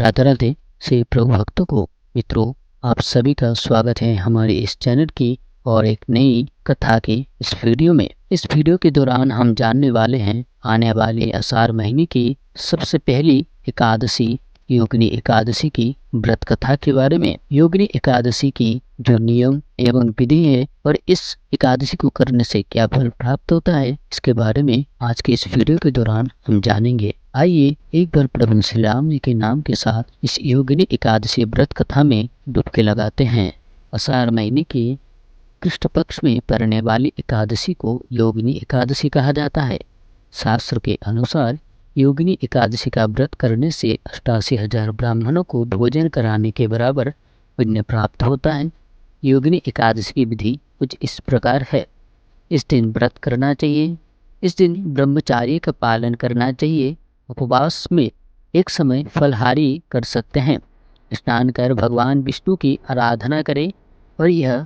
राधे राधे से प्रभु भक्तों को मित्रों, आप सभी का स्वागत है हमारे इस चैनल की और एक नई कथा की इस वीडियो में। इस वीडियो के दौरान हम जानने वाले हैं आने वाले आषाढ़ महीने की सबसे पहली एकादशी योगिनी एकादशी की व्रत कथा के बारे में। योगिनी एकादशी की जो नियम एवं विधि है और इस एकादशी को करने से क्या फल प्राप्त होता है, इसके बारे में आज के इस वीडियो के दौरान हम जानेंगे। आइए एक बार प्रभु श्री राम जी के नाम के साथ इस योगिनी एकादशी व्रत कथा में डुबकी लगाते हैं। आषाढ़ महीने की कृष्ण पक्ष में पड़ने वाली एकादशी को योगिनी एकादशी कहा जाता है। शास्त्र के अनुसार योगिनी एकादशी का व्रत करने से 88,000 ब्राह्मणों को भोजन कराने के बराबर पुण्य प्राप्त होता है। योगिनी एकादशी की विधि कुछ इस प्रकार है। इस दिन व्रत करना चाहिए। इस दिन ब्रह्मचार्य का पालन करना चाहिए। उपवास में एक समय फलहारी कर सकते हैं। स्नान कर भगवान विष्णु की आराधना करें और यह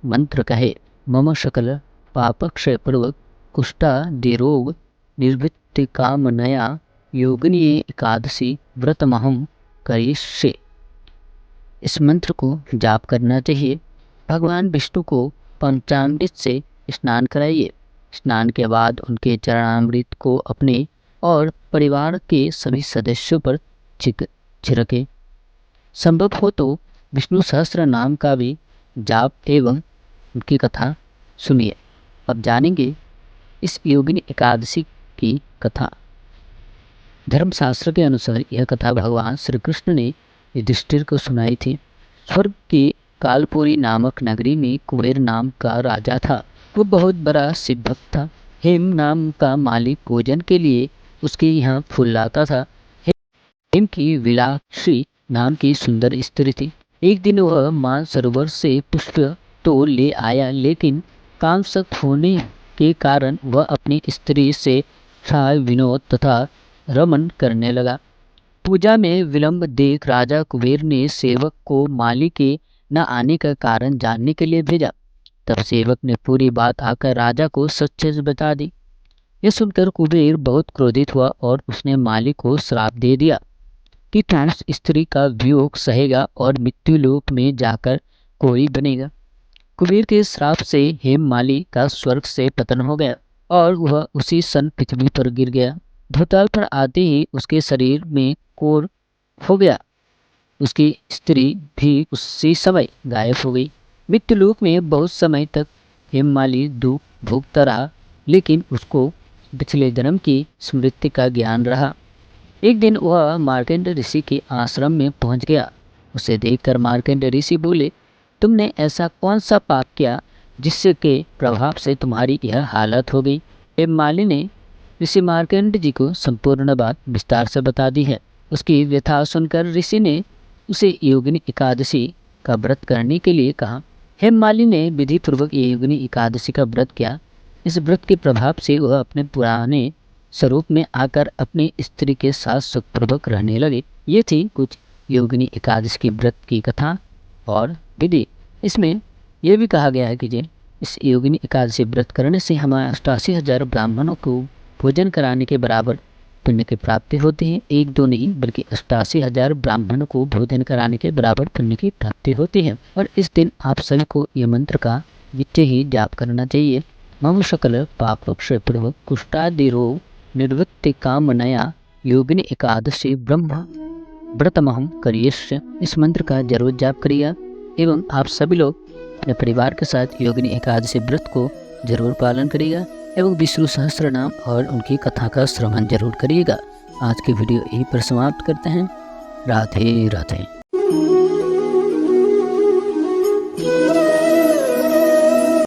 मंत्र कहे, मम सकल पापक्षय पूर्वक कुष्ठादिरोग निर्वृत्ति कामनया योगिनी एकादशी व्रतमहं करिष्ये। इस मंत्र को जाप करना चाहिए। भगवान विष्णु को पंचामृत से स्नान कराइए। स्नान के बाद उनके चरणामृत को अपने और परिवार के सभी सदस्यों पर छिड़के। संभव हो तो विष्णु सहस्त्र नाम का भी जाप एवं उनकी कथा सुनिए। अब जानेंगे इस योगिनी एकादशी की कथा। धर्मशास्त्र के अनुसार यह कथा भगवान श्री कृष्ण ने युधिष्ठिर को सुनाई थी। स्वर्ग की कालपुरी नामक नगरी में कुबेर नाम का राजा था। वो बहुत बड़ा शिव भक्त था। हेम नाम का मालिक भोजन के लिए उसके यहाँ फूल लाता था। हेम की विलासी नाम की सुंदर स्त्री थी। एक दिन वह मानसरोवर से पुष्प तो ले आया, लेकिन कामशक्त होने के कारण वह अपनी स्त्री से छाय विनोद तथा रमन करने लगा। पूजा में विलंब देख राजा कुबेर ने सेवक को माली के न आने का कारण जानने के लिए भेजा। तब सेवक ने पूरी बात आकर राजा को सच बता दी। यह सुनकर कुबेर बहुत क्रोधित हुआ और उसने माली को श्राप दे दिया कि ट्रांस स्त्री का वियोग सहेगा और मृत्यु लोक में जाकर कोई बनेगा। कुबेर के श्राप से हेम माली का स्वर्ग से पतन हो गया और वह उसी सन पृथ्वी पर गिर गया। धोताल पर आते ही उसके शरीर में कोर हो गया। उसकी स्त्री भी उसी समय गायब हो गई। मृत्यु लोक में बहुत समय तक हेममाली दुख भोगता रहा, लेकिन उसको पिछले जन्म की स्मृति का ज्ञान रहा। एक दिन वह मार्कंड ऋषि के आश्रम में पहुंच गया। उसे देखकर मार्कंड ऋषि बोले, तुमने ऐसा कौन सा पाप किया जिससे के प्रभाव से तुम्हारी यह हालत हो गई। हेममाली ने ऋषि मार्कंड जी को संपूर्ण बात विस्तार से बता दी है। उसकी व्यथा सुनकर ऋषि ने उसे योगिनी एकादशी का व्रत करने के लिए कहा। हेममाली ने विधि पूर्वक योगिनी एकादशी का व्रत किया। इस व्रत के प्रभाव से वह अपने पुराने स्वरूप में आकर अपनी स्त्री के साथ सुखपूर्वक रहने लगे। ये थी कुछ योगिनी एकादशी की व्रत की कथा और विधि। इसमें यह भी कहा गया है कि इस योगिनी एकादशी व्रत करने से हमारे 88,000 ब्राह्मणों को भोजन कराने के बराबर पुण्य की प्राप्ति होती है। एक दो नहीं बल्कि 88,000 ब्राह्मणों को भोजन कराने के बराबर पुण्य की प्राप्ति होती है। और इस दिन आप सभी को यह मंत्र का नित्य ही जाप करना चाहिए। मम सकल पापक्षय पूर्वक कुष्ठादि रोग निर्वृत्ति कामनया योगिनी एकादशी ब्रह्म व्रतमहं करिष्ये। इस मंत्र का जरूर जाप करिएगा एवं आप सभी लोग अपने परिवार के साथ योगिनी एकादशी व्रत को जरूर पालन करिएगा एवं विष्णु सहस्त्र नाम और उनकी कथा का श्रवण जरूर करिएगा। आज की वीडियो यहीं पर समाप्त करते हैं। राधे राधे।